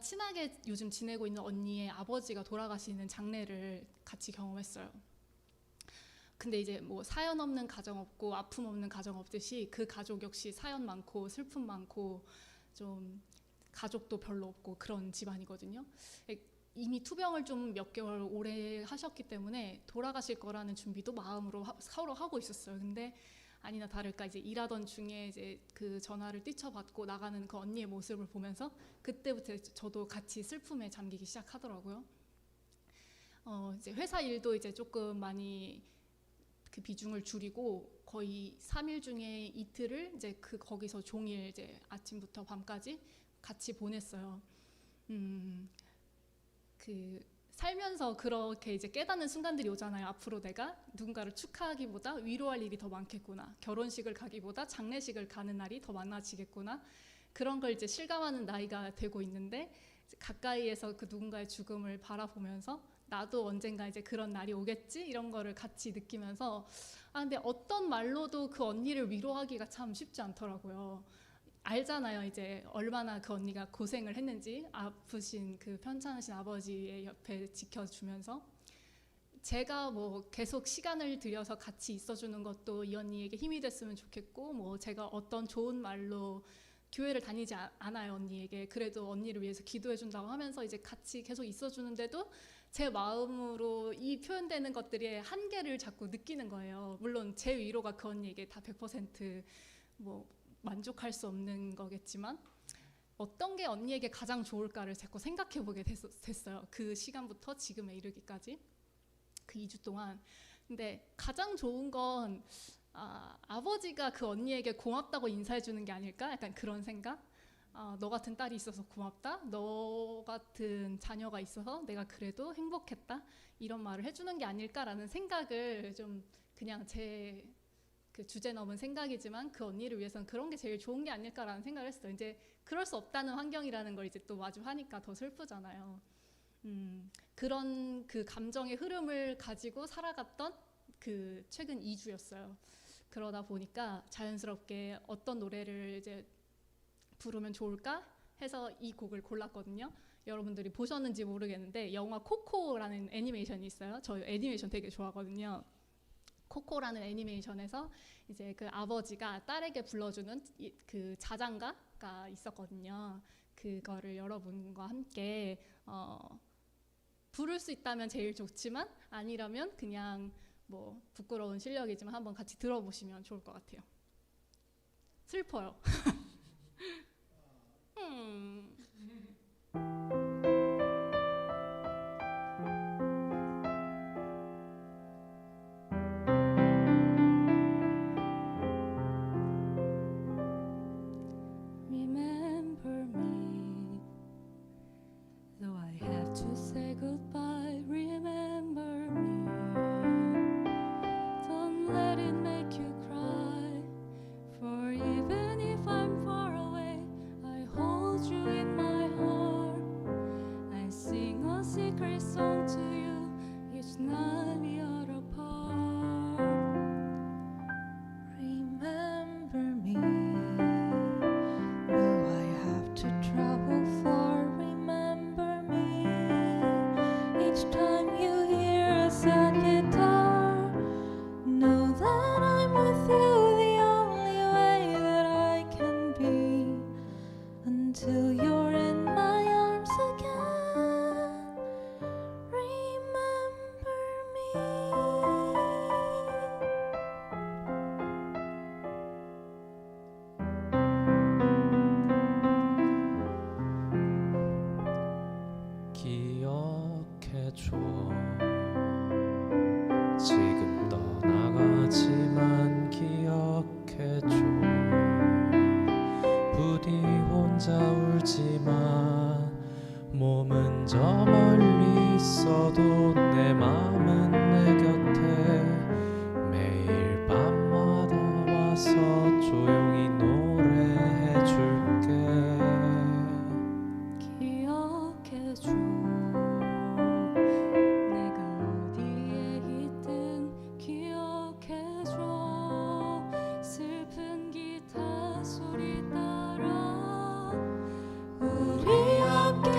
친하게 요즘 지내고 있는 언니의 아버지가 돌아가시는 장례를 같이 경험했어요. 근데 이제 뭐 사연 없는 가정 없고 아픔 없는 가정 없듯이 그 가족 역시 사연 많고 슬픔 많고 좀 가족도 별로 없고 그런 집안이거든요. 이미 투병을 좀 몇 개월 오래 하셨기 때문에 돌아가실 거라는 준비도 마음으로 서로 하고 있었어요. 근데 아니나 다를까 이제 일하던 중에 이제 그 전화를 뛰쳐받고 나가는 그 언니의 모습을 보면서 그때부터 저도 같이 슬픔에 잠기기 시작하더라고요. 이제 회사 일도 이제 조금 많이 그 비중을 줄이고 거의 3일 중에 이틀을 이제 거기서 종일 이제 아침부터 밤까지 같이 보냈어요. 그 살면서 그렇게 이제 깨닫는 순간들이 오잖아요. 앞으로 내가 누군가를 축하하기보다 위로할 일이 더 많겠구나. 결혼식을 가기보다 장례식을 가는 날이 더 많아지겠구나. 그런 걸 이제 실감하는 나이가 되고 있는데 가까이에서 그 누군가의 죽음을 바라보면서 나도 언젠가 이제 그런 날이 오겠지 이런 거를 같이 느끼면서 근데 어떤 말로도 그 언니를 위로하기가 참 쉽지 않더라고요. 알잖아요. 이제 얼마나 그 언니가 고생을 했는지 아프신 그 편찮으신 아버지의 옆에 지켜주면서 제가 뭐 계속 시간을 들여서 같이 있어주는 것도 이 언니에게 힘이 됐으면 좋겠고 뭐 제가 어떤 좋은 말로 교회를 다니지 않아요 언니에게. 그래도 언니를 위해서 기도해준다고 하면서 이제 같이 계속 있어주는데도 제 마음으로 이 표현되는 것들의 한계를 자꾸 느끼는 거예요. 물론 제 위로가 그 언니에게 다 100% 만족할 수 없는 거겠지만 어떤 게 언니에게 가장 좋을까를 자꾸 생각해 보게 됐어요. 그 시간부터 지금에 이르기까지 그 2주 동안. 근데 가장 좋은 건 아버지가 그 언니에게 고맙다고 인사해 주는 게 아닐까? 약간 그런 생각? 너 같은 딸이 있어서 고맙다. 너 같은 자녀가 있어서 내가 그래도 행복했다. 이런 말을 해주는 게 아닐까라는 생각을 좀 그냥 제 그 주제 넘은 생각이지만 그 언니를 위해서는 그런 게 제일 좋은 게 아닐까라는 생각을 했어요. 이제 그럴 수 없다는 환경이라는 걸 이제 또 마주하니까 더 슬프잖아요. 그런 그 감정의 흐름을 가지고 살아갔던 그 최근 2주였어요. 그러다 보니까 자연스럽게 어떤 노래를 이제 부르면 좋을까 해서 이 곡을 골랐거든요. 여러분들이 보셨는지 모르겠는데 영화 코코라는 애니메이션이 있어요. 저 애니메이션 되게 좋아하거든요. 코코라는 애니메이션에서 이제 그 아버지가 딸에게 불러주는 그 자장가가 있었거든요. 그거를 여러분과 함께 부를 수 있다면 제일 좋지만 아니라면 그냥 뭐 부끄러운 실력이지만 한번 같이 들어보시면 좋을 것 같아요. 슬퍼요. Remember me, though I have to say goodbye. Remember me, don't let it make you cry. For even if I'm far away, I hold you in my heart. I sing a secret song to you each night we are apart. Remember me, though I have to travel far. Remember me, each time you hear a sad guitar. Know that I'm with you the only way that I can be, until you're in my arms again. Remember me. 기억해줘. 지금 떠나가지만 기억해줘. 부디 혼자 울지만 몸은 저 멀리 있어도 내 맘은 내 곁에. 매일 밤마다 와서 조용히 노래해줄게. 기억해줘. 내가 어디에 있든 기억해줘. 슬픈 기타 소리 따라 우리 함께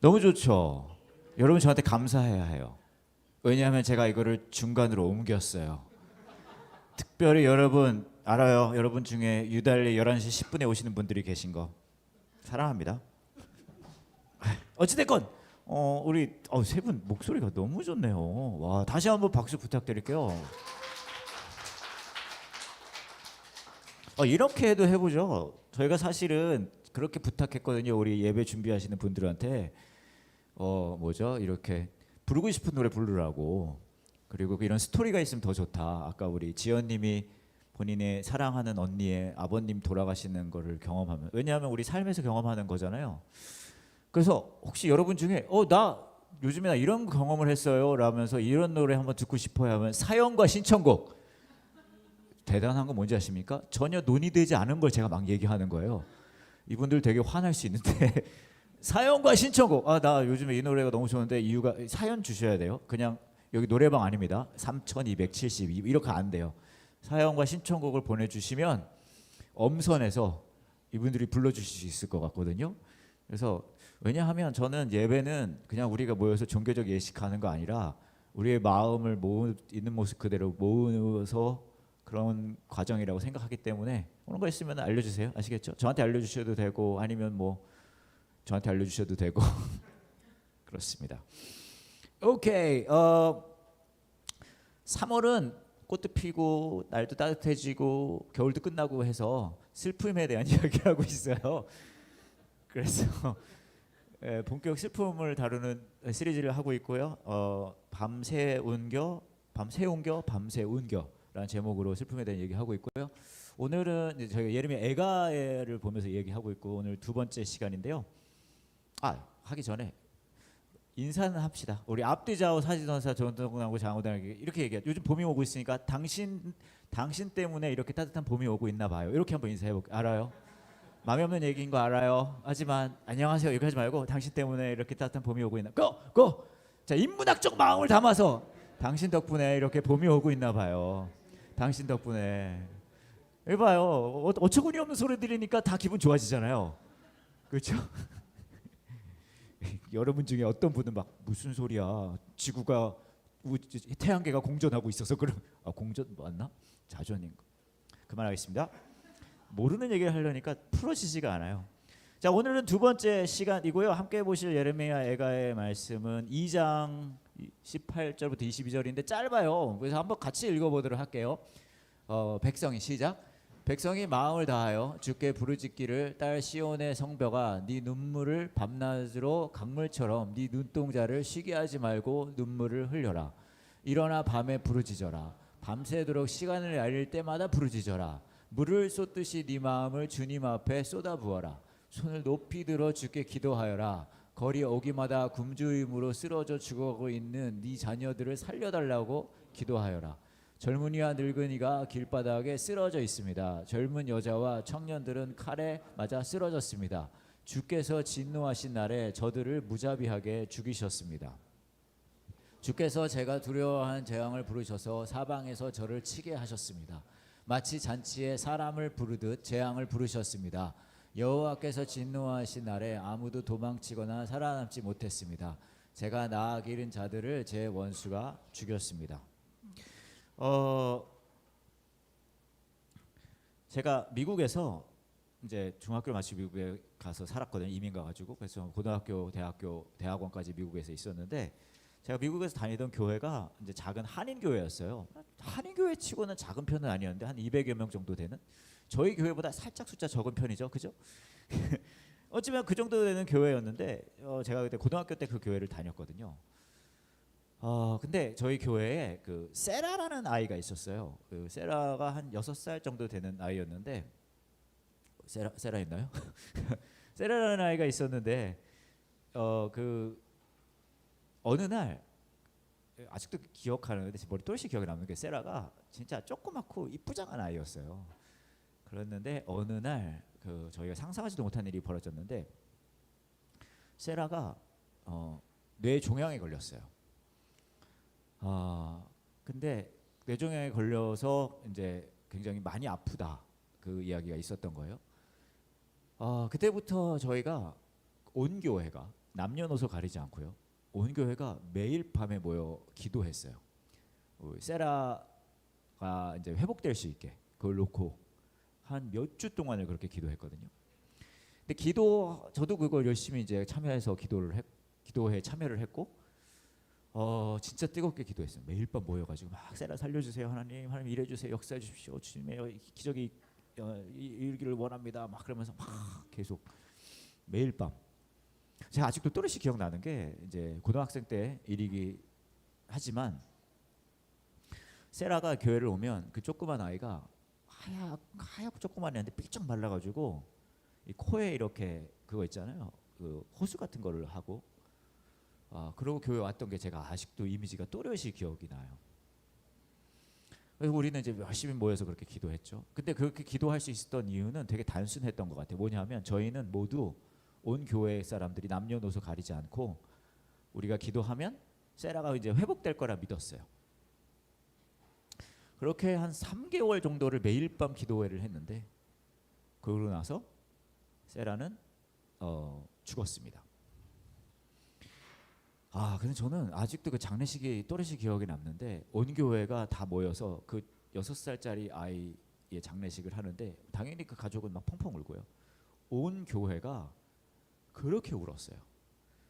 너무 좋죠. 여러분 저한테 감사해야 해요. 왜냐하면 제가 이거를 중간으로 옮겼어요. 특별히 여러분 알아요. 여러분 중에 유달리 11시 10분에 오시는 분들이 계신 거 사랑합니다. 어찌됐건 우리 세 분 목소리가 너무 좋네요. 와, 다시 한번 박수 부탁드릴게요. 이렇게 해도 해보죠. 저희가 사실은 그렇게 부탁했거든요. 우리 예배 준비하시는 분들한테 이렇게 부르고 싶은 노래 부르라고. 그리고 이런 스토리가 있으면 더 좋다. 아까 우리 지연님이 본인의 사랑하는 언니의 아버님 돌아가시는 거를 경험하면, 왜냐하면 우리 삶에서 경험하는 거잖아요. 그래서 혹시 여러분 중에 나 요즘에 나 이런 경험을 했어요 라면서 이런 노래 한번 듣고 싶어요 하면 사연과 신청곡. 대단한 거 뭔지 아십니까? 전혀 논의되지 않은 걸 제가 막 얘기하는 거예요. 이분들 되게 화날 수 있는데 사연과 신청곡. 나 요즘에 이 노래가 너무 좋은데 이유가, 사연 주셔야 돼요. 그냥 여기 노래방 아닙니다. 3272 이렇게 안 돼요. 사연과 신청곡을 보내주시면 엄선해서 이분들이 불러주실 수 있을 것 같거든요. 그래서 왜냐하면 저는 예배는 그냥 우리가 모여서 종교적 예식하는 거 아니라 우리의 마음을 있는 모습 그대로 모으서 그런 과정이라고 생각하기 때문에 그런 거 있으면 알려주세요. 아시겠죠? 저한테 알려주셔도 되고 아니면 저한테 알려주셔도 되고 그렇습니다. 오케이. 3월은 꽃도 피고 날도 따뜻해지고 겨울도 끝나고 해서 슬픔에 대한 이야기를 하고 있어요. 그래서 본격 슬픔을 다루는 시리즈를 하고 있고요. 밤새 운겨 라는 제목으로 슬픔에 대한 얘기하고 있고요. 오늘은 이제 저희가 예레미야 애가를 보면서 얘기하고 있고 오늘 두 번째 시간인데요. 하기 전에 인사는 합시다. 우리 앞뒤좌우 사지선사 전동나무 장호단에게 이렇게 얘기해요. 요즘 봄이 오고 있으니까 당신 때문에 이렇게 따뜻한 봄이 오고 있나 봐요. 이렇게 한번 인사해볼게요. 알아요? 마음에 없는 얘기인 거 알아요. 하지만 안녕하세요 이렇게 하지 말고 당신 때문에 이렇게 따뜻한 봄이 오고 있나. 고! 자, 인문학적 마음을 담아서 당신 덕분에 이렇게 봄이 오고 있나 봐요. 당신 덕분에. 해봐요. 어처구니 없는 소리 들으니까 다 기분 좋아지잖아요. 그렇죠? 여러분 중에 어떤 분은 막 무슨 소리야? 지구가 태양계가 공전하고 있어서 그럼 공전 맞나? 자전인 거. 그만하겠습니다. 모르는 얘기를 하려니까 풀어지지가 않아요. 자, 오늘은 두 번째 시간이고요. 함께 보실 예레미야 애가의 말씀은 2장 18절부터 22절인데 짧아요. 그래서 한번 같이 읽어보도록 할게요. 백성이 시작. 백성이 마음을 다하여 주께 부르짖기를 딸 시온의 성벽아 네 눈물을 밤낮으로 강물처럼 네 눈동자를 쉬게 하지 말고 눈물을 흘려라. 일어나 밤에 부르짖어라. 밤새도록 시간을 알릴 때마다 부르짖어라. 물을 쏟듯이 네 마음을 주님 앞에 쏟아부어라. 손을 높이 들어 주께 기도하여라. 거리 오기마다 굶주림으로 쓰러져 죽어가고 있는 네 자녀들을 살려달라고 기도하여라. 젊은이와 늙은이가 길바닥에 쓰러져 있습니다. 젊은 여자와 청년들은 칼에 맞아 쓰러졌습니다. 주께서 진노하신 날에 저들을 무자비하게 죽이셨습니다. 주께서 제가 두려워한 재앙을 부르셔서 사방에서 저를 치게 하셨습니다. 마치 잔치에 사람을 부르듯 재앙을 부르셨습니다. 여호와께서 진노하신 날에 아무도 도망치거나 살아남지 못했습니다. 제가 나아 기른 자들을 제 원수가 죽였습니다. 제가 미국에서 이제 중학교를 마치고 미국에 가서 살았거든요. 이민 가가지고. 그래서 고등학교, 대학교, 대학원까지 미국에서 있었는데 제가 미국에서 다니던 교회가 이제 작은 한인 교회였어요. 한인 교회 치고는 작은 편은 아니었는데 한 200여 명 정도 되는, 저희 교회보다 살짝 숫자 적은 편이죠, 그죠? 어쩌면 그 정도 되는 교회였는데 제가 그때 고등학교 때 그 교회를 다녔거든요. 근데 저희 교회에 그 세라라는 아이가 있었어요. 그 세라가 한 6살 정도 되는 아이였는데 세라 있나요? 세라라는 아이가 있었는데 그 어느 날 아직도 기억하는데 머리 또렷이 기억에 남는 게 세라가 진짜 조그맣고 이쁘장한 아이였어요. 그랬는데 어느 날 그 저희가 상상하지도 못한 일이 벌어졌는데 세라가 뇌 종양에 걸렸어요. 근데 뇌 종양에 걸려서 이제 굉장히 많이 아프다 그 이야기가 있었던 거예요. 그때부터 저희가 온 교회가 남녀노소 가리지 않고요. 온 교회가 매일 밤에 모여 기도했어요. 세라가 이제 회복될 수 있게 그걸 놓고 한 몇 주 동안을 그렇게 기도했거든요. 근데 저도 그걸 열심히 이제 참여해서 기도에 참여를 했고 진짜 뜨겁게 기도했어요. 매일 밤 모여가지고 막 세라 살려주세요 하나님 일해 주세요 역사해 주십시오 주님의 기적이 일기를 원합니다 막 그러면서 막 계속 매일 밤. 제가 아직도 또렷이 기억나는 게 이제 고등학생 때 일이기 하지만 세라가 교회를 오면 그 조그만 아이가 하얗고 조그만 애인데 삐쩍 말라가지고 이 코에 이렇게 그거 있잖아요. 그 호수 같은 거를 하고 그러고 교회 왔던 게 제가 아직도 이미지가 또렷이 기억이 나요. 그래서 우리는 이제 열심히 모여서 그렇게 기도했죠. 근데 그렇게 기도할 수 있었던 이유는 되게 단순했던 것 같아요. 뭐냐면 저희는 모두 온 교회 사람들이 남녀노소 가리지 않고 우리가 기도하면 세라가 이제 회복될 거라 믿었어요. 그렇게 한 3개월 정도를 매일 밤 기도회를 했는데 그러고 나서 세라는 죽었습니다. 근데 저는 아직도 그 장례식이 또렷이 기억에 남는데 온 교회가 다 모여서 그 6살짜리 아이의 장례식을 하는데 당연히 그 가족은 막 펑펑 울고요. 온 교회가 그렇게 울었어요.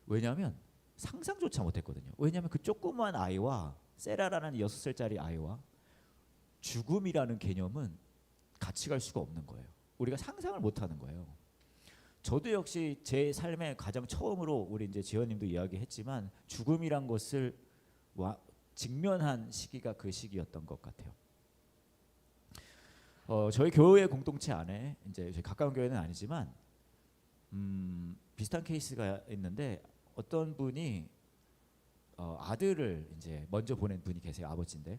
왜냐하면 상상조차 못했거든요. 왜냐하면 그 조그만 아이와 세라라는 6살짜리 아이와 죽음이라는 개념은 같이 갈 수가 없는 거예요. 우리가 상상을 못하는 거예요. 저도 역시 제 삶에 가장 처음으로 우리 이제 지연님도 이야기했지만 죽음이란 것을 직면한 시기가 그 시기였던 것 같아요. 저희 교회 공동체 안에 이제 저희 가까운 교회는 아니지만 비슷한 케이스가 있는데 어떤 분이 아들을 이제 먼저 보낸 분이 계세요. 아버지인데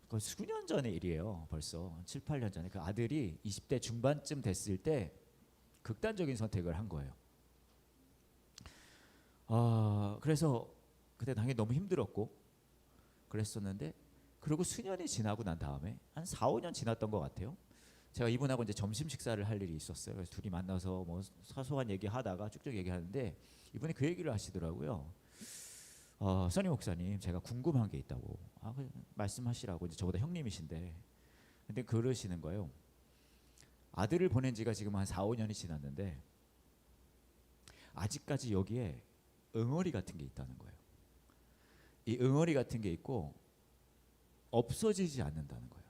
그 수년 전의 일이에요. 벌써 7, 8년 전에 그 아들이 20대 중반쯤 됐을 때 극단적인 선택을 한 거예요. 그래서 그때 당연히 너무 힘들었고 그랬었는데 그리고 수년이 지나고 난 다음에 한 4, 5년 지났던 것 같아요. 제가 이분하고 이제 점심 식사를 할 일이 있었어요. 그래서 둘이 만나서 뭐 사소한 얘기하다가 쭉쭉 얘기하는데 이분이 그 얘기를 하시더라고요. 써니 목사님 제가 궁금한 게 있다고 말씀하시라고 이제 저보다 형님이신데 근데 그러시는 거예요. 아들을 보낸 지가 지금 한 4, 5년이 지났는데 아직까지 여기에 응어리 같은 게 있다는 거예요. 이 응어리 같은 게 있고 없어지지 않는다는 거예요.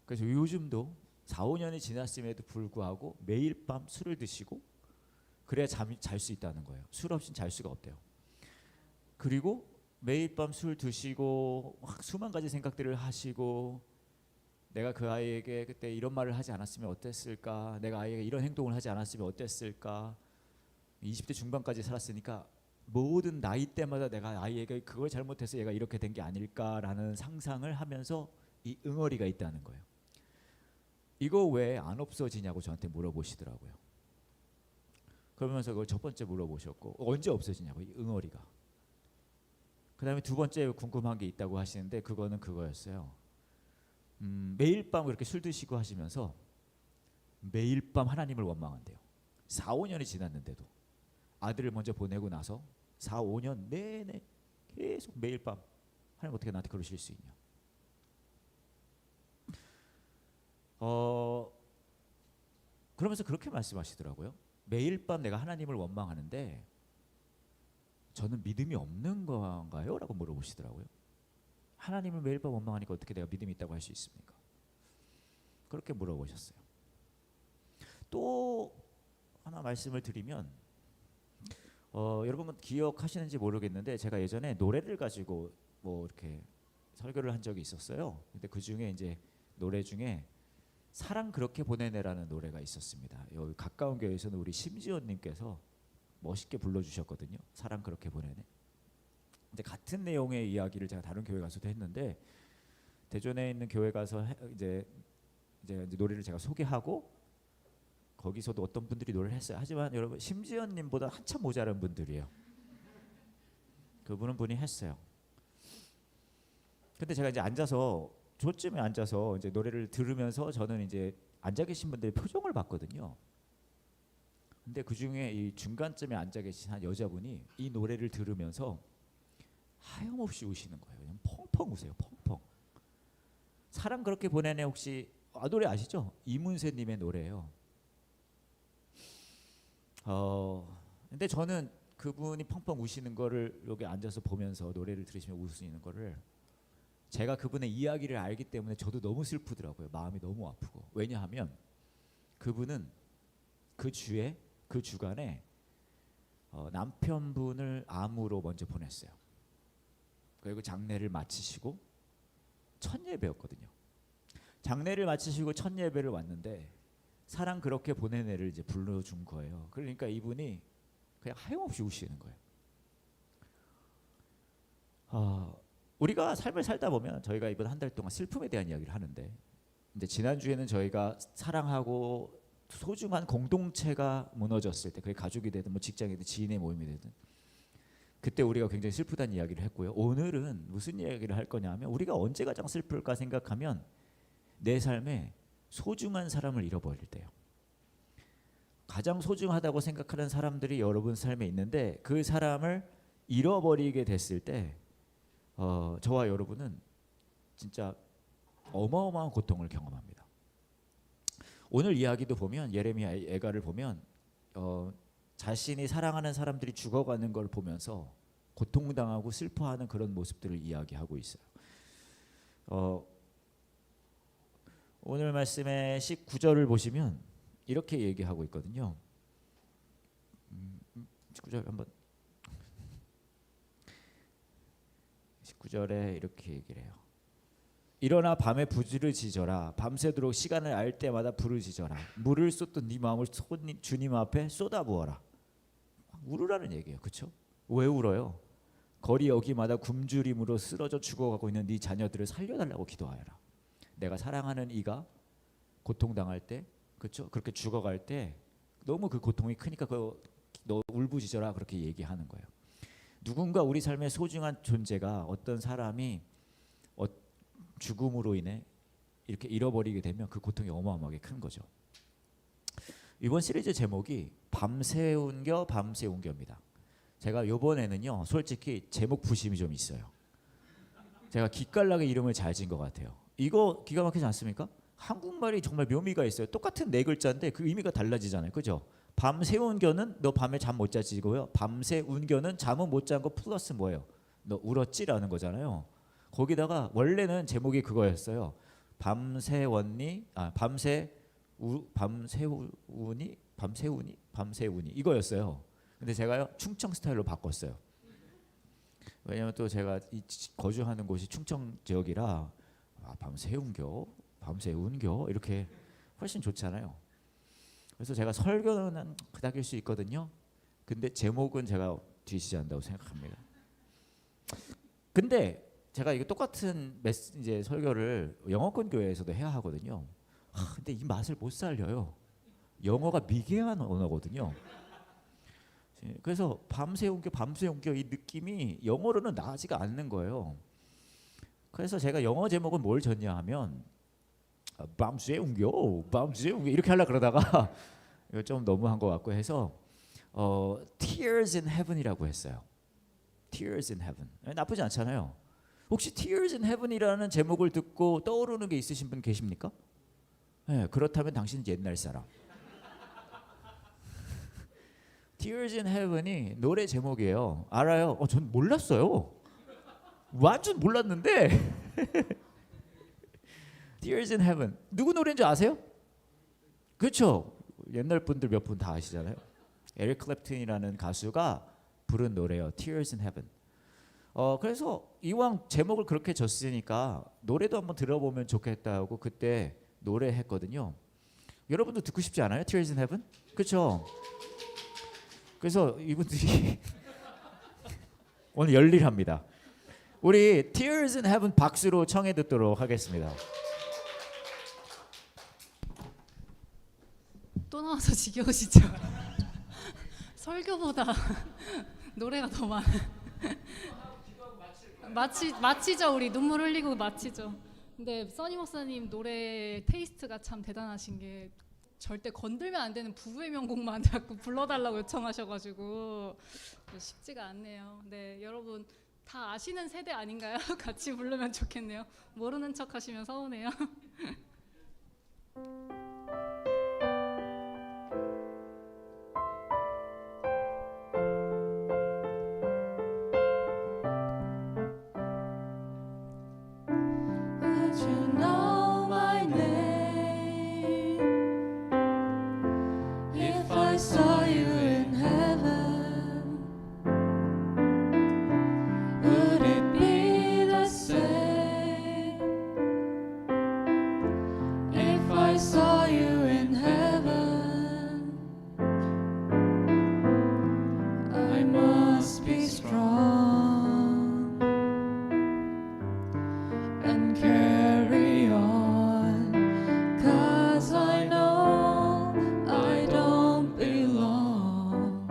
그래서 요즘도 4, 5년이 지났음에도 불구하고 매일 밤 술을 드시고 그래야 잘 수 있다는 거예요. 술 없이는 잘 수가 없대요. 그리고 매일 밤 술 드시고 막 수만 가지 생각들을 하시고 내가 그 아이에게 그때 이런 말을 하지 않았으면 어땠을까? 내가 아이에게 이런 행동을 하지 않았으면 어땠을까? 20대 중반까지 살았으니까 모든 나이 때마다 내가 아이에게 그걸 잘못해서 얘가 이렇게 된 게 아닐까라는 상상을 하면서 이 응어리가 있다는 거예요. 이거 왜 안 없어지냐고 저한테 물어보시더라고요. 그러면서 그걸 첫 번째 물어보셨고 언제 없어지냐고 이 응어리가. 그 다음에 두 번째 궁금한 게 있다고 하시는데 그거는 그거였어요. 매일 밤 그렇게 술 드시고 하시면서 매일 밤 하나님을 원망한대요. 4, 5년이 지났는데도 아들을 먼저 보내고 나서 4, 5년 내내 계속 매일 밤 하나님 어떻게 나한테 그러실 수 있냐. 그러면서 그렇게 말씀하시더라고요. 매일 밤 내가 하나님을 원망하는데 저는 믿음이 없는 건가요? 라고 물어보시더라고요. 하나님을 매일 밤 원망하니까 어떻게 내가 믿음이 있다고 할 수 있습니까? 그렇게 물어보셨어요. 또 하나 말씀을 드리면 여러분 기억하시는지 모르겠는데 제가 예전에 노래를 가지고 뭐 이렇게 설교를 한 적이 있었어요. 근데 그 중에 이제 노래 중에 사랑 그렇게 보내네라는 노래가 있었습니다. 여기 가까운 교회에서는 우리 심지원님께서 멋있게 불러주셨거든요. 사랑 그렇게 보내네. 근데 같은 내용의 이야기를 제가 다른 교회 가서도 했는데 대전에 있는 교회 가서 이제 노래를 제가 소개하고 거기서도 어떤 분들이 노래를 했어요. 하지만 여러분 심지연님보다 한참 모자란 분들이에요. 그분은 분이 했어요. 근데 제가 이제 앉아서 저쯤에 앉아서 이제 노래를 들으면서 저는 이제 앉아 계신 분들의 표정을 봤거든요. 근데 그 중에 이 중간쯤에 앉아 계신 한 여자분이 이 노래를 들으면서 하염없이 우시는 거예요. 그냥 펑펑 우세요. 펑펑. 사랑 그렇게 보내네 혹시 노래 아시죠? 이문세님의 노래예요. 근데 저는 그분이 펑펑 우시는 거를 여기 앉아서 보면서 노래를 들으시면 우시는 거를 제가 그분의 이야기를 알기 때문에 저도 너무 슬프더라고요. 마음이 너무 아프고. 왜냐하면 그분은 그 주간에 남편분을 암으로 먼저 보냈어요. 그리고 장례를 마치시고 첫 예배였거든요. 장례를 마치시고 첫 예배를 왔는데 사랑 그렇게 보내네를 이제 불러준 거예요. 그러니까 이분이 그냥 하염없이 우시는 거예요. 우리가 삶을 살다 보면 저희가 이번 한 달 동안 슬픔에 대한 이야기를 하는데 이제 지난주에는 저희가 사랑하고 소중한 공동체가 무너졌을 때 그게 가족이 되든 뭐 직장이든 지인의 모임이 되든 그때 우리가 굉장히 슬프다는 이야기를 했고요. 오늘은 무슨 이야기를 할 거냐 하면 우리가 언제 가장 슬플까 생각하면 내 삶에 소중한 사람을 잃어버릴 때요. 가장 소중하다고 생각하는 사람들이 여러분 삶에 있는데 그 사람을 잃어버리게 됐을 때 저와 여러분은 진짜 어마어마한 고통을 경험합니다. 오늘 이야기도 보면 예레미야 애가를 보면 자신이 사랑하는 사람들이 죽어가는 걸 보면서 고통당하고 슬퍼하는 그런 모습들을 이야기하고 있어요. 오늘 말씀의 19절을 보시면 이렇게 얘기하고 있거든요. 19절 한번 19절에 이렇게 얘기를 해요. 일어나 밤에 부르짖어라. 밤새도록 시간을 알 때마다 부르짖어라. 물을 쏟던 네 마음을 주님 앞에 쏟아부어라. 울으라는 얘기예요. 그렇죠? 왜 울어요? 거리 여기마다 굶주림으로 쓰러져 죽어가고 있는 네 자녀들을 살려달라고 기도하여라. 내가 사랑하는 이가 고통당할 때, 그렇죠? 그렇게 죽어갈 때 너무 그 고통이 크니까 너 울부짖어라 그렇게 얘기하는 거예요. 누군가 우리 삶의 소중한 존재가 어떤 사람이 죽음으로 인해 이렇게 잃어버리게 되면 그 고통이 어마어마하게 큰 거죠. 이번 시리즈 제목이 밤새운겨 밤새운겨입니다. 제가 이번에는요 솔직히 제목 부심이 좀 있어요. 제가 기깔나게 이름을 잘 지은 것 같아요. 이거 기가 막히지 않습니까? 한국말이 정말 묘미가 있어요. 똑같은 네 글자인데 그 의미가 달라지잖아요. 그죠? 밤새운겨는 너 밤에 잠 못 자지고요. 밤새운겨는 잠은 못 잔 거 플러스 뭐예요? 너 울었지라는 거잖아요. 거기다가 원래는 제목이 그거였어요. 밤새웠니? 밤새우니 이거였어요. 근데 제가요 충청 스타일로 바꿨어요. 왜냐면 또 제가 거주하는 곳이 충청 지역이라 밤새운겨 이렇게 훨씬 좋잖아요. 그래서 제가 설교는 그닥일 수 있거든요. 근데 제목은 제가 뒤지지 않는다고 생각합니다. 근데 제가 이거 똑같은 이제 설교를 영어권 교회에서도 해야 하거든요. 근데 이 맛을 못 살려요. 영어가 미개한 언어거든요. 그래서 밤새운겨 이 느낌이 영어로는 나지가 않는 거예요. 그래서 제가 영어 제목은 뭘 졌냐 하면 밤새운겨 이렇게 하려고 그러다가 이거 좀 너무한 것 같고 해서 Tears in Heaven이라고 했어요. Tears in Heaven. 나쁘지 않잖아요. 혹시 Tears in Heaven이라는 제목을 듣고 떠오르는 게 있으신 분 계십니까? 네, 그렇다면 당신은 옛날 사람. Tears in Heaven이 노래 제목이에요. 알아요? 전 몰랐어요. 완전 몰랐는데 Tears in Heaven 누구 노래인지 아세요? 그렇죠. 옛날 분들 몇 분 다 아시잖아요. 에릭 클랩튼이라는 가수가 부른 노래예요. Tears in Heaven. 그래서 이왕 제목을 그렇게 줬으니까 노래도 한번 들어보면 좋겠다고 그때 노래했거든요. 여러분도 듣고 싶지 않아요? Tears in Heaven? 그렇죠? 그래서 이분들이 오늘 열일합니다. 우리 Tears in Heaven 박수로 청해 듣도록 하겠습니다. 또 나와서 지겨우시죠? 설교보다 노래가 더 많아. 마치죠. 우리 눈물 흘리고 마치죠. 근데 써니 목사님 노래 테이스트가 참 대단하신 게 절대 건들면 안 되는 부부의 명곡만 자꾸 불러달라고 요청하셔가지고 쉽지가 않네요. 네, 여러분 다 아시는 세대 아닌가요? 같이 부르면 좋겠네요. 모르는 척 하시면 서운해요. Would you know my name if I saw you in heaven? Would it be the same if I saw you in heaven? I must be strong and carry on, 'cause I know I don't belong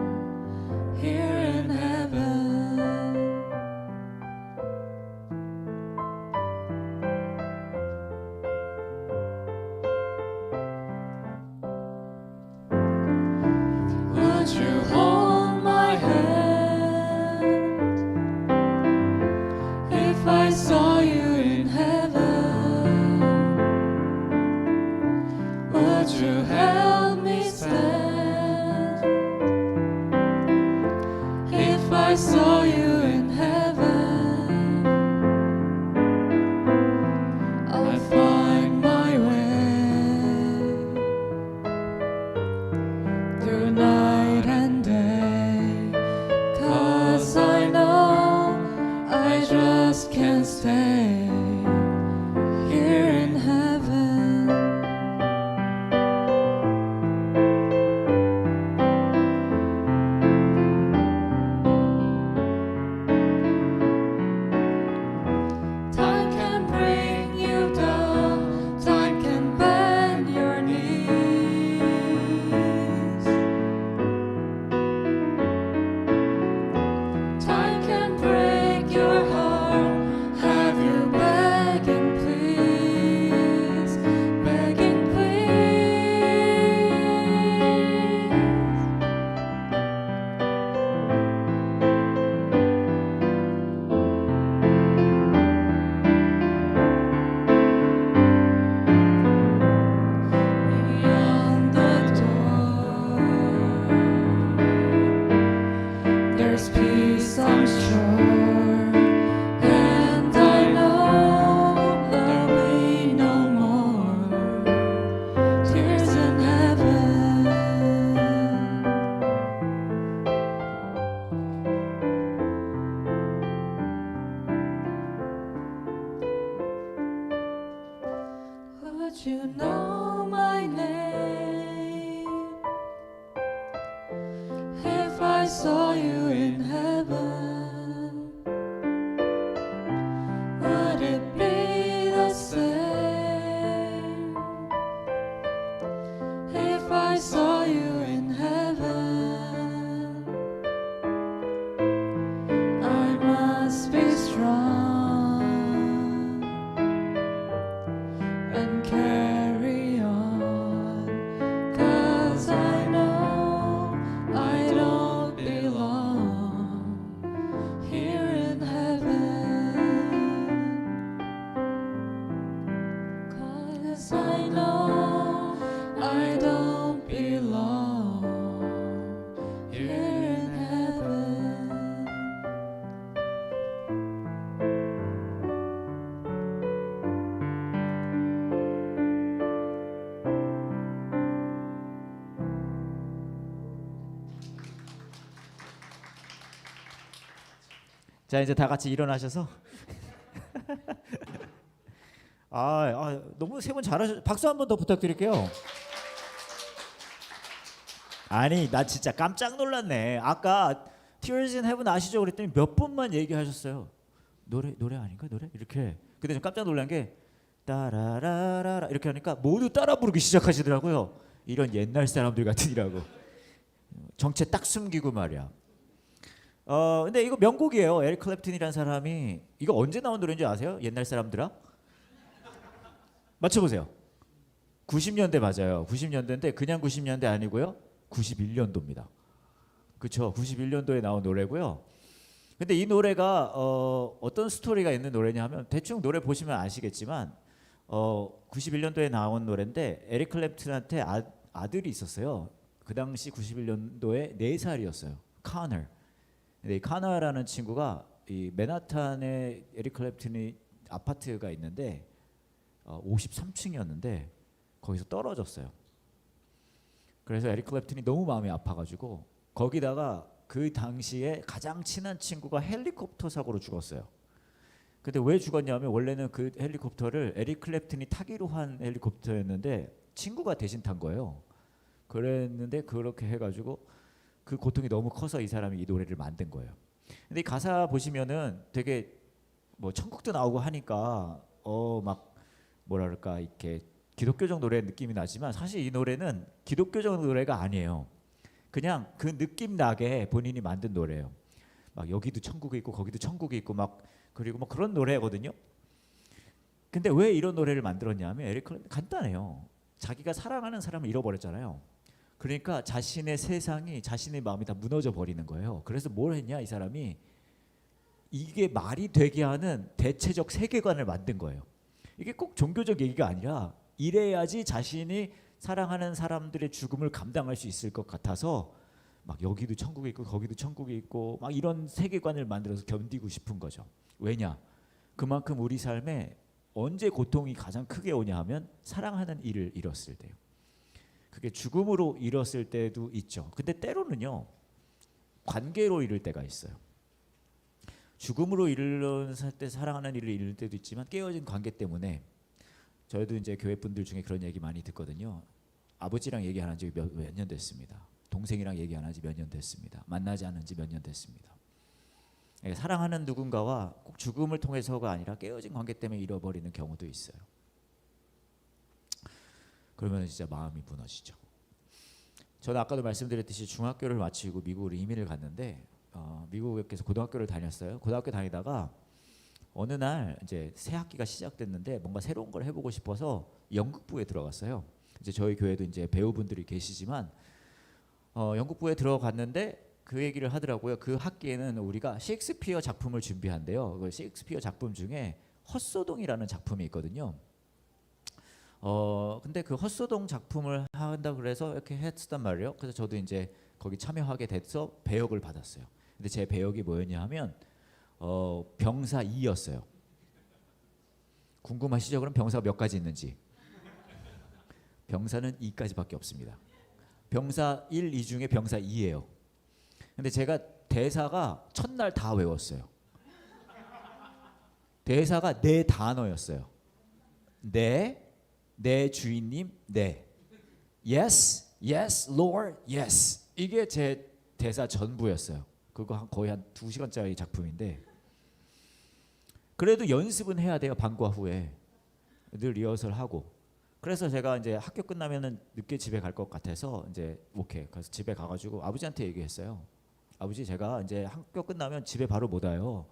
here in heaven. Would you hold my hand if I saw you in heaven? Would you help me stand if I saw you in heaven? I'll find my way through night and day, 'cause I know I just can't stay here in heaven. Time can bring you down, time can bend your knees. Time can break your heart, have you begging please, begging please. Beyond the door, there's peace, I'm sure, and I know there'll be no more tears in heaven. Would you know my name if I saw you in heaven? Would it be the same if I saw you in heaven? I must be strong and carry on, 'cause I know I don't belong here in heaven. 'Cause I know I don't belong here in heaven. 자, 이제 다 같이 일어나셔서 너무 세 분 잘하셨. 박수 한 번 더 부탁드릴게요. 아니 나 진짜 깜짝 놀랐네. 아까 Tears in Heaven 아시죠? 그랬더니 몇 번만 얘기하셨어요. 노래 아닌가 노래? 이렇게. 근데 좀 깜짝 놀란 게 따라라라라 이렇게 하니까 모두 따라 부르기 시작하시더라고요. 이런 옛날 사람들 같으니라고. 정체 딱 숨기고 말이야. 근데 이거 명곡이에요. 에릭 클랩튼이라는 사람이 이거 언제 나온 노래인지 아세요? 옛날 사람들아? 맞춰보세요. 90년대 맞아요. 90년대인데 그냥 90년대 아니고요. 91년도입니다. 그렇죠. 91년도에 나온 노래고요. 근데 이 노래가 어떤 스토리가 있는 노래냐 하면 대충 노래 보시면 아시겠지만 91년도에 나온 노래인데 에릭 클랩튼한테 아들이 있었어요. 그 당시 91년도에 4살이었어요. 카너. 근데 이 카너라는 친구가 이 맨하탄에 에릭 클랩튼이 아파트가 있는데 53층이었는데 거기서 떨어졌어요. 그래서 에릭 클랩튼이 너무 마음이 아파가지고 거기다가 그 당시에 가장 친한 친구가 헬리콥터 사고로 죽었어요. 근데 왜 죽었냐면 원래는 그 헬리콥터를 에릭 클랩튼이 타기로 한 헬리콥터였는데 친구가 대신 탄 거예요. 그랬는데 그렇게 해가지고 그 고통이 너무 커서 이 사람이 이 노래를 만든 거예요. 근데 이 가사 보시면은 되게 뭐 천국도 나오고 하니까 막 뭐랄까 이렇게 기독교적 노래 느낌이 나지만 사실 이 노래는 기독교적 노래가 아니에요. 그냥 그 느낌 나게 본인이 만든 노래예요. 막 여기도 천국이 있고 거기도 천국이 있고 막 그리고 뭐 그런 노래거든요. 근데 왜 이런 노래를 만들었냐면 에릭 클랩튼 간단해요. 자기가 사랑하는 사람을 잃어버렸잖아요. 그러니까 자신의 세상이 자신의 마음이 다 무너져 버리는 거예요. 그래서 뭘 했냐 이 사람이 이게 말이 되게 하는 대체적 세계관을 만든 거예요. 이게 꼭 종교적 얘기가 아니라 이래야지 자신이 사랑하는 사람들의 죽음을 감당할 수 있을 것 같아서 막 여기도 천국이 있고 거기도 천국이 있고 막 이런 세계관을 만들어서 견디고 싶은 거죠. 왜냐? 그만큼 우리 삶에 언제 고통이 가장 크게 오냐 하면 사랑하는 이를 잃었을 때요. 그게 죽음으로 잃었을 때도 있죠. 근데 때로는요. 관계로 잃을 때가 있어요. 죽음으로 잃었을 때 사랑하는 이를 잃을 때도 있지만 깨어진 관계 때문에 저희도 이제 교회 분들 중에 그런 얘기 많이 듣거든요. 아버지랑 얘기 안 한 지 몇 년 됐습니다. 동생이랑 얘기 안 한 지 몇 년 됐습니다. 만나지 않은 지 몇 년 됐습니다. 사랑하는 누군가와 꼭 죽음을 통해서가 아니라 깨어진 관계 때문에 잃어버리는 경우도 있어요. 그러면 진짜 마음이 무너지죠. 저는 아까도 말씀드렸듯이 중학교를 마치고 미국으로 이민을 갔는데 미국에서 고등학교를 다녔어요. 고등학교 다니다가 어느 날 이제 새 학기가 시작됐는데 뭔가 새로운 걸 해보고 싶어서 연극부에 들어갔어요. 이제 저희 교회도 이제 배우분들이 계시지만 연극부에 들어갔는데 그 얘기를 하더라고요. 그 학기에는 우리가 셰익스피어 작품을 준비한대요. 그 셰익스피어 작품 중에 헛소동이라는 작품이 있거든요. 근데 그 헛소동 작품을 한다 그래서 이렇게 했단 말이에요. 그래서 저도 이제 거기 참여하게 돼서 배역을 받았어요. 근데 제 배역이 뭐였냐 하면 병사 2였어요. 궁금하시죠? 그럼 병사가 몇 가지 있는지. 병사는 2까지밖에 없습니다. 병사 1, 2 중에 병사 2예요. 근데 제가 대사가 첫날 다 외웠어요. 대사가 4단어였어요. 내 주인님, 네. Yes, yes, Lord, yes. 이게 제 대사 전부였어요. 그거 거의 한 2시간짜리 작품인데 그래도 연습은 해야 돼요. 방과 후에 늘 리허설하고. 그래서 제가 이제 학교 끝나면은 늦게 집에 갈 것 같아서 이제 오케이. 그래서 집에 가가지고 아버지한테 얘기했어요. 아버지 제가 이제 학교 끝나면 집에 바로 못 와요.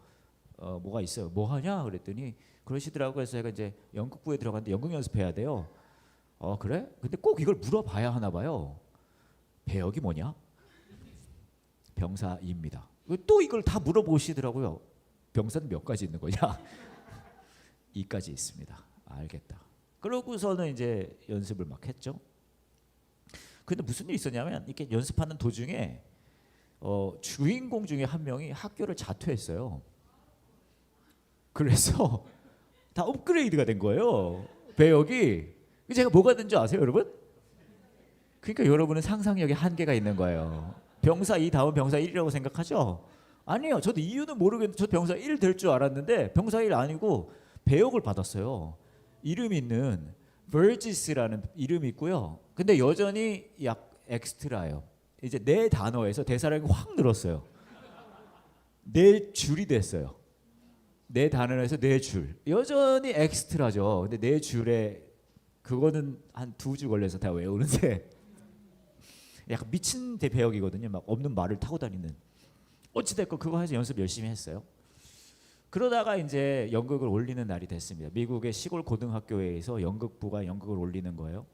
뭐가 있어요. 뭐 하냐? 그랬더니 그러시더라고요. 그래서 제가 이제 연극부에 들어갔는데 연극 연습해야 돼요. 그래? 근데 꼭 이걸 물어봐야 하나 봐요. 배역이 뭐냐? 병사입니다. 또 이걸 다 물어보시더라고요. 병사는 몇 가지 있는 거냐? 2까지 있습니다. 알겠다. 그러고서는 이제 연습을 막 했죠. 근데 무슨 일이 있었냐면 이렇게 연습하는 도중에 주인공 중에 한 명이 학교를 자퇴했어요. 그래서 다 업그레이드가 된 거예요. 배역이. 제가 뭐가 된 줄 아세요, 여러분? 그러니까 여러분은 상상력에 한계가 있는 거예요. 병사 2 다음 병사 1이라고 생각하죠? 아니에요. 저도 이유는 모르겠는데 저 병사 1 될 줄 알았는데 병사 1 아니고 배역을 받았어요. 이름 있는 버지스라는 이름이 있고요. 근데 여전히 약 엑스트라예요. 이제 네 단어에서 대사량이 확 늘었어요. 네 줄이 됐어요. 네 단어에서 네 줄. 여전히 엑스트라죠. 근데 네 줄에 그거는 한 2주 걸려서 다 외우는데 약간 미친 배역이거든요. 막 없는 말을 타고 다니는. 어찌됐건 그거 해서 연습 열심히 했어요. 그러다가 이제 연극을 올리는 날이 됐습니다. 미국의 시골 고등학교에서 연극부가 연극을 올리는 거예요.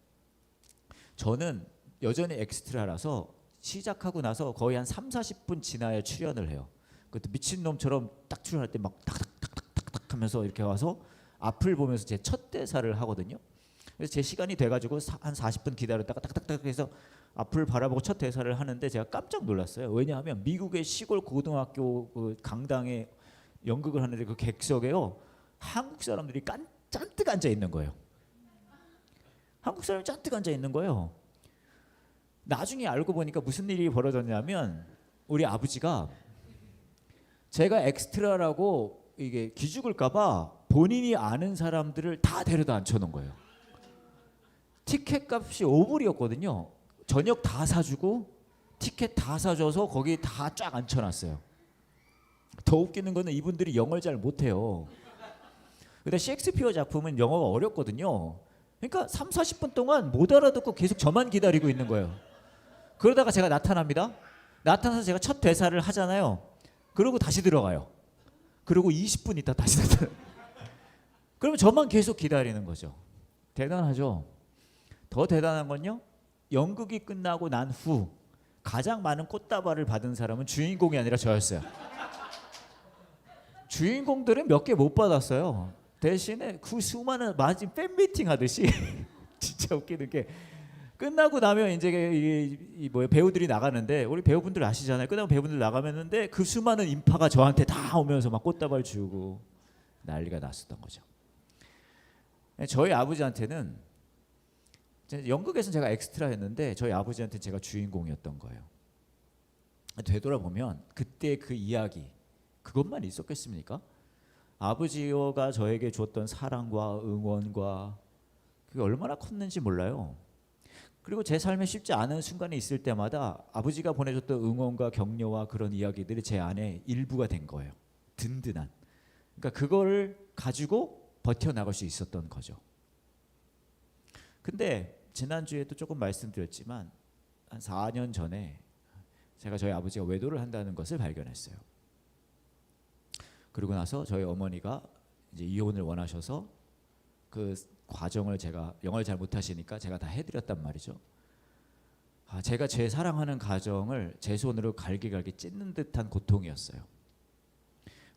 저는 여전히 엑스트라라서 시작하고 나서 거의 한 3-40분 지나야 출연을 해요. 그것도 미친놈처럼 딱 출연할 때 막 탁탁탁탁탁 하면서 이렇게 와서 앞을 보면서 제 첫 대사를 하거든요. 그래서 제 시간이 돼가지고 한 40분 기다렸다가 딱딱딱 해서 앞을 바라보고 첫 대사를 하는데 제가 깜짝 놀랐어요. 왜냐하면 미국의 시골 고등학교 그 강당에 연극을 하는데 그 객석에요 한국 사람들이 잔뜩 앉아 있는 거예요. 한국 사람이 잔뜩 앉아 있는 거예요. 나중에 알고 보니까 무슨 일이 벌어졌냐면 우리 아버지가 제가 엑스트라라고 이게 기죽을까봐 본인이 아는 사람들을 다 데려다 앉혀놓은 거예요. 티켓 값이 5불이었거든요. 저녁 다 사주고 티켓 다 사줘서 거기 다 쫙 앉혀놨어요. 더 웃기는 거는 이분들이 영어를 잘 못해요. 근데 셰익스피어 작품은 영어가 어렵거든요. 그러니까 3-40분 동안 못 알아듣고 계속 저만 기다리고 있는 거예요. 그러다가 제가 나타납니다. 나타나서 제가 첫 대사를 하잖아요. 그러고 다시 들어가요. 그리고 20분 있다 다시 나타나요. 그러면 저만 계속 기다리는 거죠. 대단하죠. 더 대단한 건요. 연극이 끝나고 난 후 가장 많은 꽃다발을 받은 사람은 주인공이 아니라 저였어요. 주인공들은 몇 개 못 받았어요. 대신에 그 수많은 마진 팬미팅 하듯이 진짜 웃기는 게 끝나고 나면 이제 이 뭐야 배우들이 나가는데 우리 배우분들 아시잖아요. 끝나고 배우분들 나가면은데 그 수많은 인파가 저한테 다 오면서 막 꽃다발 주고 난리가 났었던 거죠. 저희 아버지한테는 연극에서는 제가 엑스트라였는데 저희 아버지한테 제가 주인공이었던 거예요. 되돌아보면 그때 그 이야기 그것만 있었겠습니까? 아버지가 저에게 줬던 사랑과 응원과 그게 얼마나 컸는지 몰라요. 그리고 제 삶에 쉽지 않은 순간이 있을 때마다 아버지가 보내줬던 응원과 격려와 그런 이야기들이 제 안에 일부가 된 거예요. 든든한. 그러니까 그거를 가지고 버텨나갈 수 있었던 거죠. 근데 지난주에도 조금 말씀드렸지만 한 4년 전에 제가 저희 아버지가 외도를 한다는 것을 발견했어요. 그리고 나서 저희 어머니가 이제 이혼을 원하셔서 그 과정을 제가 영어를 잘 못하시니까 제가 다 해드렸단 말이죠. 제가 제 사랑하는 가정을 제 손으로 갈기갈기 찢는 듯한 고통이었어요.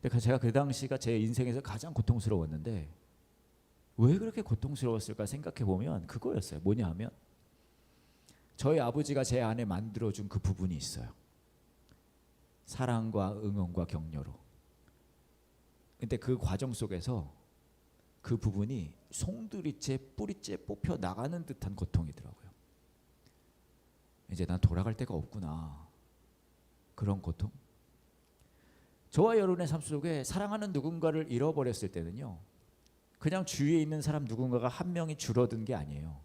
근데 제가 그 당시가 제 인생에서 가장 고통스러웠는데 왜 그렇게 고통스러웠을까 생각해 보면 그거였어요. 뭐냐 하면 저희 아버지가 제 안에 만들어준 그 부분이 있어요. 사랑과 응원과 격려로. 근데 그 과정 속에서 그 부분이 송두리째 뿌리째 뽑혀 나가는 듯한 고통이더라고요. 이제 난 돌아갈 데가 없구나. 그런 고통. 저와 여러분의 삶 속에 사랑하는 누군가를 잃어버렸을 때는요. 그냥 주위에 있는 사람 누군가가 한 명이 줄어든 게 아니에요.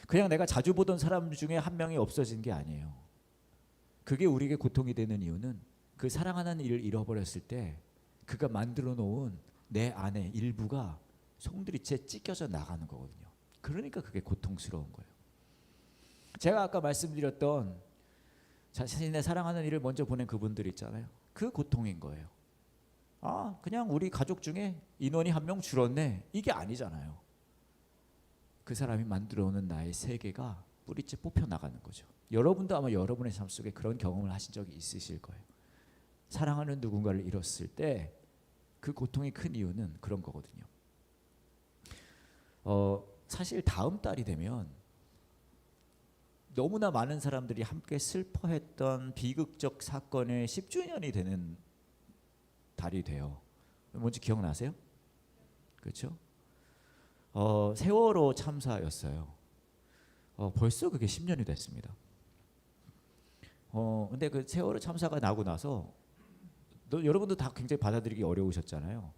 그냥 내가 자주 보던 사람 중에 한 명이 없어진 게 아니에요. 그게 우리에게 고통이 되는 이유는 그 사랑하는 이를 잃어버렸을 때 그가 만들어 놓은 내 안에 일부가 송두리째 찢겨져 나가는 거거든요. 그러니까 그게 고통스러운 거예요. 제가 아까 말씀드렸던 자신의 사랑하는 이를 먼저 보낸 그분들 있잖아요. 그 고통인 거예요. 그냥 우리 가족 중에 인원이 한 명 줄었네. 이게 아니잖아요. 그 사람이 만들어 오는 나의 세계가 뿌리째 뽑혀 나가는 거죠. 여러분도 아마 여러분의 삶 속에 그런 경험을 하신 적이 있으실 거예요. 사랑하는 누군가를 잃었을 때 그 고통이 큰 이유는 그런 거거든요. 사실 다음 달이 되면 너무나 많은 사람들이 함께 슬퍼했던 비극적 사건의 10주년이 되는 달이 돼요. 뭔지 기억나세요? 그렇죠? 세월호 참사였어요. 벌써 그게 10년이 됐습니다. 근데 그 세월호 참사가 나고 나서 여러분도 다 굉장히 받아들이기 어려우셨잖아요.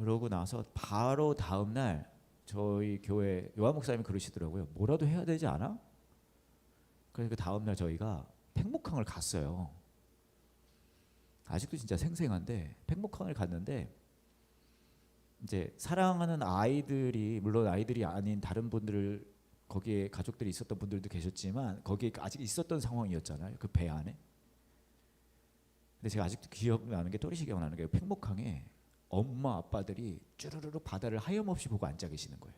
그러고 나서 바로 다음 날 저희 교회 요한 목사님이 그러시더라고요. 뭐라도 해야 되지 않아? 그래서 그 다음 날 저희가 팽목항을 갔어요. 아직도 진짜 생생한데 팽목항을 갔는데 이제 사랑하는 아이들이 물론 아이들이 아닌 다른 분들 거기에 가족들이 있었던 분들도 계셨지만 거기에 아직 있었던 상황이었잖아요. 그 배 안에. 근데 제가 아직도 기억나는 게 또렷이 기억나는 게 팽목항에 엄마 아빠들이 쭈르르르 바다를 하염없이 보고 앉아 계시는 거예요.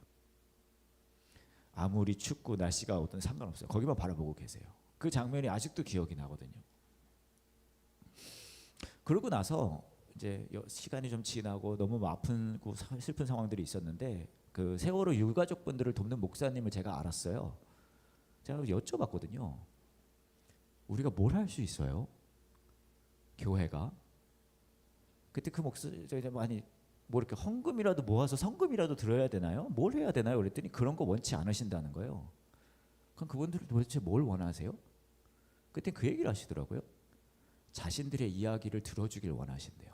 아무리 춥고 날씨가 어떤 상관없어요. 거기만 바라보고 계세요. 그 장면이 아직도 기억이 나거든요. 그러고 나서 이제 시간이 좀 지나고 너무 아프고 슬픈 상황들이 있었는데 그 세월호 유가족분들을 돕는 목사님을 제가 알았어요. 제가 여쭤봤거든요. 우리가 뭘 할 수 있어요? 교회가 그때 그 목사님 많이 뭐 이렇게 헌금이라도 모아서 성금이라도 들어야 되나요? 뭘 해야 되나요? 그랬더니 그런 거 원치 않으신다는 거예요. 그럼 그분들은 도대체 뭘 원하세요? 그때 그 얘기를 하시더라고요. 자신들의 이야기를 들어주길 원하신대요.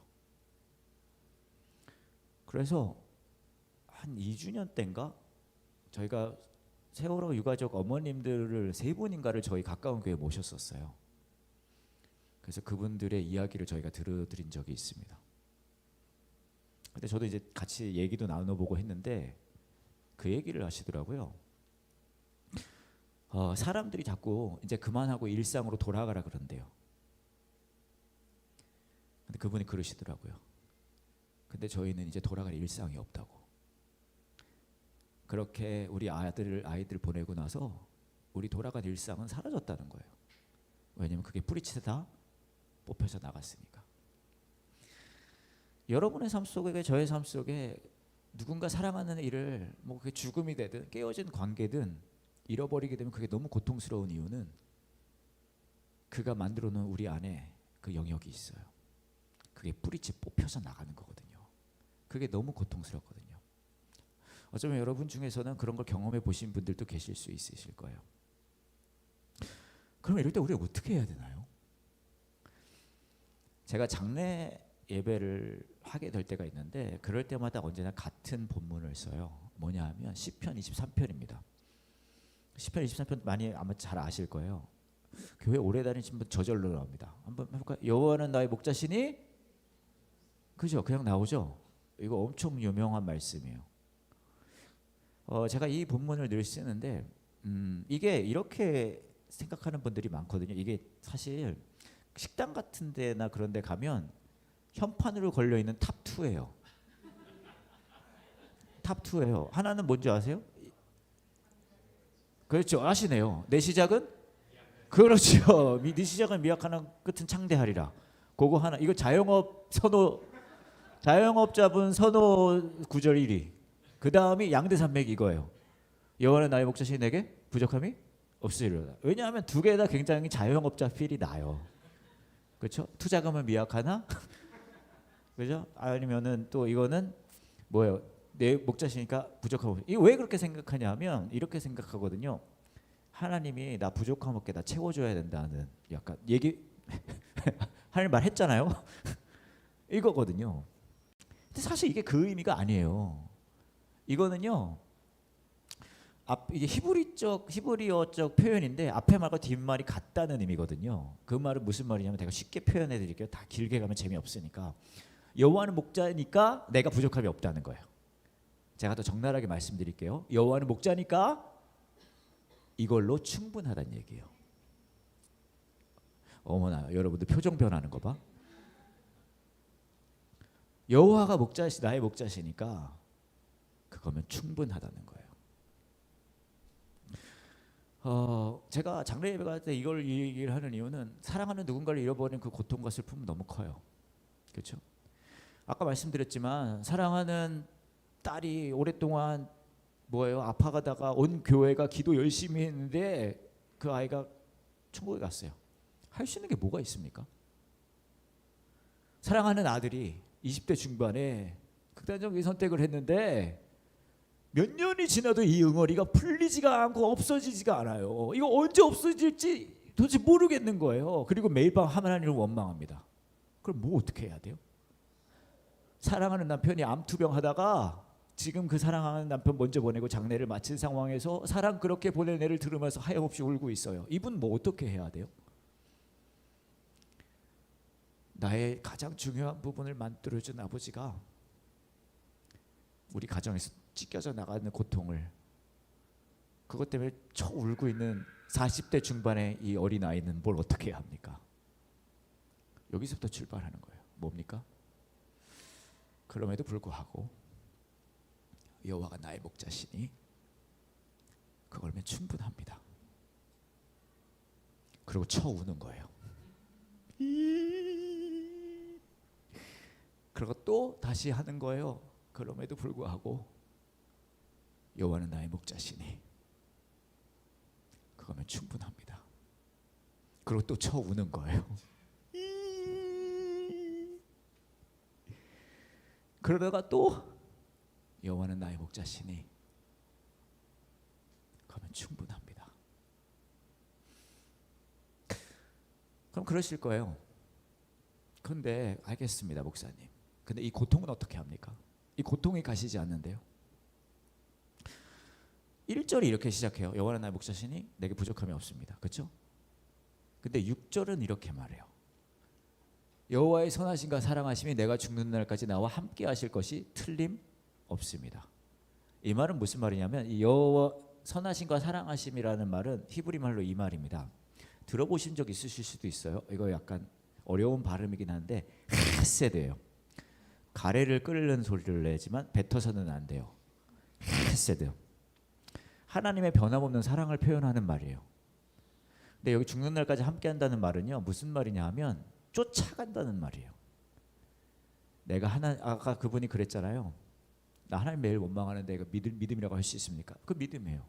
그래서 한 2주년 때인가 저희가 세월호 유가족 어머님들을 3분인가를 저희 가까운 교회에 모셨었어요. 그래서 그분들의 이야기를 저희가 들어드린 적이 있습니다. 근데 저도 이제 같이 얘기도 나눠보고 했는데 그 얘기를 하시더라고요. 사람들이 자꾸 이제 그만하고 일상으로 돌아가라 그런대요. 근데 그분이 그러시더라고요. 근데 저희는 이제 돌아갈 일상이 없다고. 그렇게 우리 아이들 보내고 나서 우리 돌아간 일상은 사라졌다는 거예요. 왜냐면 그게 뿌리채 다 뽑혀서 나갔으니까. 여러분의 삶 속에 저의 삶 속에 누군가 사랑하는 일을 뭐 그게 죽음이 되든 깨어진 관계든 잃어버리게 되면 그게 너무 고통스러운 이유는 그가 만들어 놓은 우리 안에 그 영역이 있어요. 그게 뿌리채 뽑혀서 나가는 거거든요. 그게 너무 고통스럽거든요. 어쩌면 여러분 중에서는 그런 걸 경험해 보신 분들도 계실 수 있으실 거예요. 그럼 이럴 때 우리가 어떻게 해야 되나요? 제가 장례 예배를 하게 될 때가 있는데 그럴 때마다 언제나 같은 본문을 써요. 뭐냐 하면 시편 23편입니다. 시편 23편 많이 아마 잘 아실 거예요. 교회 오래 다니신 분 저절로 나옵니다. 한번 해볼까요? 여호와는 나의 목자시니 그죠? 그냥 나오죠. 이거 엄청 유명한 말씀이에요. 제가 이 본문을 늘 쓰는데 이게 이렇게 생각하는 분들이 많거든요. 이게 사실 식당 같은 데나 그런 데 가면 현판으로 걸려있는 탑2예요. 탑2예요. 하나는 뭔지 아세요? 그렇죠. 아시네요. 내 시작은? 그렇죠. 네 시작은 미약하나 끝은 창대하리라. 그거 하나. 이거 자영업자분 선호 구절 1위. 그 다음이 양대산맥 이거예요. 여호와는 나의 목자시니 내게 부족함이 없으리로다. 왜냐하면 두 개 다 굉장히 자영업자 필이 나요. 그렇죠? 투자금은 미약하나? 그죠? 아니면은 또 이거는 뭐예요? 내 목자시니까 부족함. 이거 왜 그렇게 생각하냐면 이렇게 생각하거든요. 하나님이 나 부족함 없게 나 채워줘야 된다는 약간 얘기 할 말 했잖아요. 이거거든요. 근데 사실 이게 그 의미가 아니에요. 이거는요. 이게 히브리어적 표현인데 앞에 말과 뒷말이 같다는 의미거든요. 그 말은 무슨 말이냐면 제가 쉽게 표현해 드릴게요. 다 길게 가면 재미없으니까. 여호와는 목자니까 내가 부족함이 없다는 거예요. 제가 더 적나라하게 말씀드릴게요. 여호와는 목자니까 이걸로 충분하다는 얘기예요. 어머나 여러분들 표정 변하는 거 봐. 여호와가 나의 목자시니까 그거면 충분하다는 거예요. 제가 장례 예배 갈 때 이걸 얘기를 하는 이유는 사랑하는 누군가를 잃어버린 그 고통과 슬픔은 너무 커요. 그렇죠? 아까 말씀드렸지만 사랑하는 딸이 오랫동안 아파가다가 온 교회가 기도 열심히 했는데 그 아이가 천국에 갔어요. 할 수 있는 게 뭐가 있습니까? 사랑하는 아들이 20대 중반에 극단적인 선택을 했는데 몇 년이 지나도 이 응어리가 풀리지가 않고 없어지지가 않아요. 이거 언제 없어질지 도대체 모르겠는 거예요. 그리고 매일 밤 하나님을 원망합니다. 그럼 뭐 어떻게 해야 돼요? 사랑하는 남편이 암투병 하다가 지금 그 사랑하는 남편 먼저 보내고 장례를 마친 상황에서 사랑 그렇게 보낸 애를 들으면서 하염없이 울고 있어요. 이분 뭐 어떻게 해야 돼요? 나의 가장 중요한 부분을 만들어준 아버지가 우리 가정에서 찢겨져 나가는 고통을, 그것 때문에 쳐 울고 있는 40대 중반의 이 어린아이는 뭘 어떻게 해야 합니까? 여기서부터 출발하는 거예요. 뭡니까? 그럼에도 불구하고 여호와가 나의 목자시니 그걸면 충분합니다. 그리고 쳐 우는 거예요. 그리고 또 다시 하는 거예요. 그럼에도 불구하고 여호와는 나의 목자시니 그거면 충분합니다. 그리고 또 쳐 우는 거예요. 그러다가 또 여호와는 나의 목자시니 그러면 충분합니다. 그럼 그러실 거예요. 근데 알겠습니다, 목사님. 근데 이 고통은 어떻게 합니까? 이 고통이 가시지 않는데요. 1절이 이렇게 시작해요. 여호와는 나의 목자시니 내게 부족함이 없습니다. 그렇죠? 근데 6절은 이렇게 말해요. 여호와의 선하심과 사랑하심이 내가 죽는 날까지 나와 함께 하실 것이 틀림없습니다. 이 말은 무슨 말이냐면 이 여호와 선하심과 사랑하심이라는 말은 히브리 말로 이 말입니다. 들어보신 적 있으실 수도 있어요. 이거 약간 어려운 발음이긴 한데 헤세드예요. 가래를 끓는 소리를 내지만 뱉어서는 안 돼요. 헤세드. 하나님의 변함없는 사랑을 표현하는 말이에요. 근데 여기 죽는 날까지 함께 한다는 말은요, 무슨 말이냐 하면 쫓아간다는 말이에요. 내가 아까 그분이 그랬잖아요. 나 하나님 매일 원망하는데 이거 믿음이라고 할 수 있습니까? 그 믿음이에요.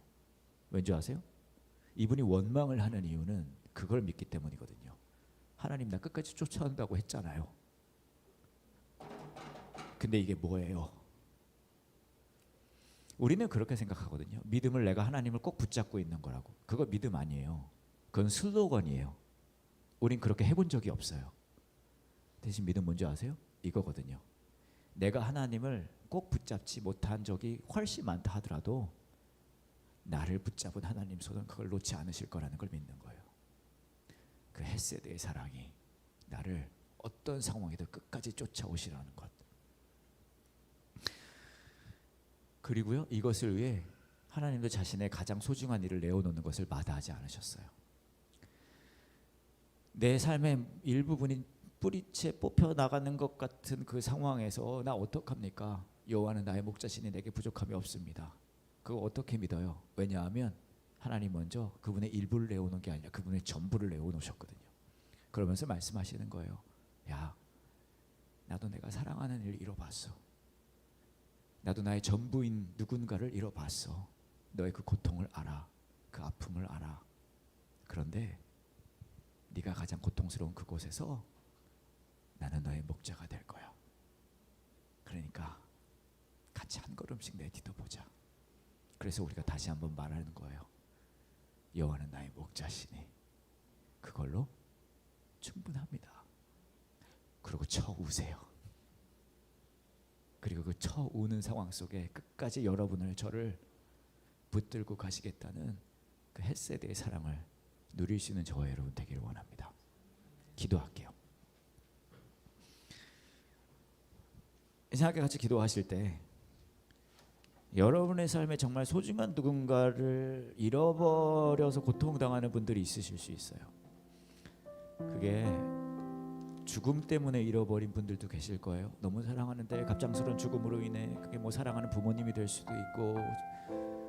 왠지 아세요? 이분이 원망을 하는 이유는 그걸 믿기 때문이거든요. 하나님 나 끝까지 쫓아온다고 했잖아요. 근데 이게 뭐예요? 우리는 그렇게 생각하거든요. 믿음을 내가 하나님을 꼭 붙잡고 있는 거라고. 그거 믿음 아니에요. 그건 슬로건이에요. 우린 그렇게 해본 적이 없어요. 대신 믿음 뭔지 아세요? 이거거든요. 내가 하나님을 꼭 붙잡지 못한 적이 훨씬 많다 하더라도 나를 붙잡은 하나님 손은 그걸 놓지 않으실 거라는 걸 믿는 거예요. 그 헤세드의 사랑이 나를 어떤 상황이든 끝까지 쫓아오시라는 것. 그리고요, 이것을 위해 하나님도 자신의 가장 소중한 일을 내어놓는 것을 마다하지 않으셨어요. 내 삶의 일부분이 뿌리채 뽑혀 나가는 것 같은 그 상황에서 나 어떡합니까? 여호와는 나의 목자시니 내게 부족함이 없습니다. 그거 어떻게 믿어요? 왜냐하면 하나님 먼저 그분의 일부를 내어놓은 게 아니라 그분의 전부를 내어놓으셨거든요. 그러면서 말씀하시는 거예요. 야, 나도 내가 사랑하는 일을 잃어봤어. 나도 나의 전부인 누군가를 잃어봤어. 너의 그 고통을 알아. 그 아픔을 알아. 그런데 네가 가장 고통스러운 그곳에서 나는 너의 목자가 될 거야. 그러니까 같이 한 걸음씩 내딛어 보자. 그래서 우리가 다시 한번 말하는 거예요. 여호와는 나의 목자시니 그걸로 충분합니다. 그리고 쳐 우세요. 그리고 그 쳐 우는 상황 속에 끝까지 여러분을 저를 붙들고 가시겠다는 그 헤세드의 사랑을 누릴 수 있는 저와 여러분 되기를 원합니다. 기도할게요. 이상하게 같이 기도하실 때 여러분의 삶에 정말 소중한 누군가를 잃어버려서 고통당하는 분들이 있으실 수 있어요. 그게 죽음 때문에 잃어버린 분들도 계실 거예요. 너무 사랑하는데 갑작스러운 죽음으로 인해 그게 뭐 사랑하는 부모님이 될 수도 있고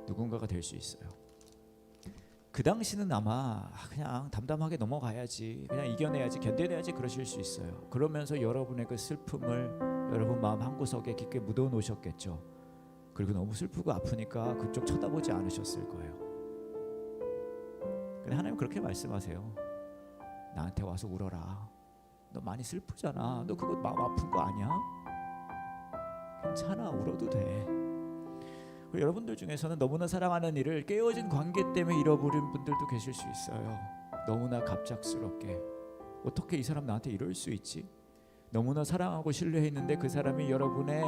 누군가가 될 수 있어요. 그 당시는 아마 그냥 담담하게 넘어가야지, 그냥 이겨내야지, 견뎌내야지 그러실 수 있어요. 그러면서 여러분의 그 슬픔을 여러분 마음 한구석에 깊게 묻어 놓으셨겠죠. 그리고 너무 슬프고 아프니까 그쪽 쳐다보지 않으셨을 거예요. 근데 하나님 그렇게 말씀하세요. 나한테 와서 울어라. 너 많이 슬프잖아. 너 그거 마음 아픈 거 아니야? 괜찮아, 울어도 돼. 그리고 여러분들 중에서는 너무나 사랑하는 일을 깨어진 관계 때문에 잃어버린 분들도 계실 수 있어요. 너무나 갑작스럽게 어떻게 이 사람 나한테 이럴 수 있지? 너무나 사랑하고 신뢰했는데 그 사람이 여러분의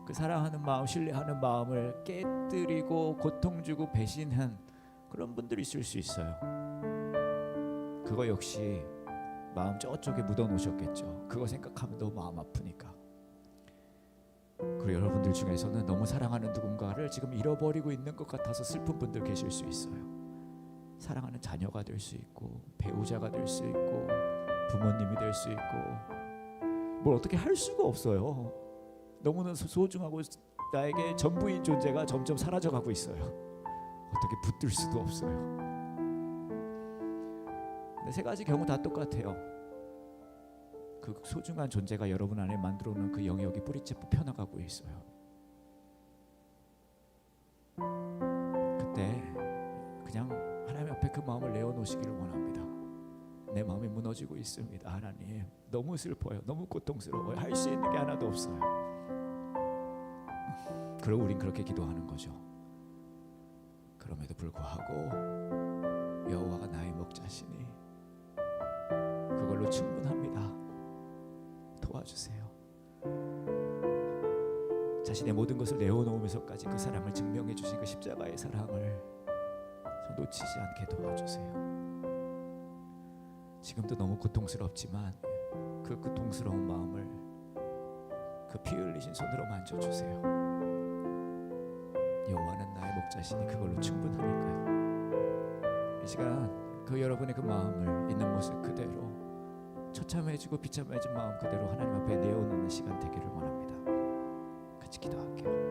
그 사랑하는 마음, 신뢰하는 마음을 깨뜨리고 고통 주고 배신한 그런 분들이 있을 수 있어요. 그거 역시 마음 저쪽에 묻어 놓으셨겠죠. 그거 생각하면 너무 마음 아프니까. 그리고 여러분들 중에서는 너무 사랑하는 누군가를 지금 잃어버리고 있는 것 같아서 슬픈 분들 계실 수 있어요. 사랑하는 자녀가 될 수 있고, 배우자가 될 수 있고, 부모님이 될 수 있고, 뭘 어떻게 할 수가 없어요. 너무나 소중하고 나에게 전부인 존재가 점점 사라져가고 있어요. 어떻게 붙들 수도 없어요. 근데 세 가지 경우 다 똑같아요. 그 소중한 존재가 여러분 안에 만들어 놓은 그 영역이 뿌리째 뽑혀나가고 있어요. 그때 그냥 하나님 앞에 그 마음을 내어놓으시기를 원합니다. 내 마음이 무너지고 있습니다. 하나님, 너무 슬퍼요. 너무 고통스러워요. 할 수 있는 게 하나도 없어요. 그리고 우린 그렇게 기도하는 거죠. 그럼에도 불구하고 여호와가 나의 목자시니 그걸로 충분합니다. 도와주세요. 자신의 모든 것을 내어놓으면서까지 그 사랑을 증명해 주신 그 십자가의 사랑을 놓치지 않게 도와주세요. 지금도 너무 고통스럽지만 그 고통스러운 마음을 그 피 흘리신 손으로 만져주세요. 여호와는 나의 목자시니 그걸로 충분하니까요. 이 시간 그 여러분의 그 마음을 있는 모습 그대로 처참해지고 비참해진 마음 그대로 하나님 앞에 내어놓는 시간 되기를 원합니다. 같이 기도할게요.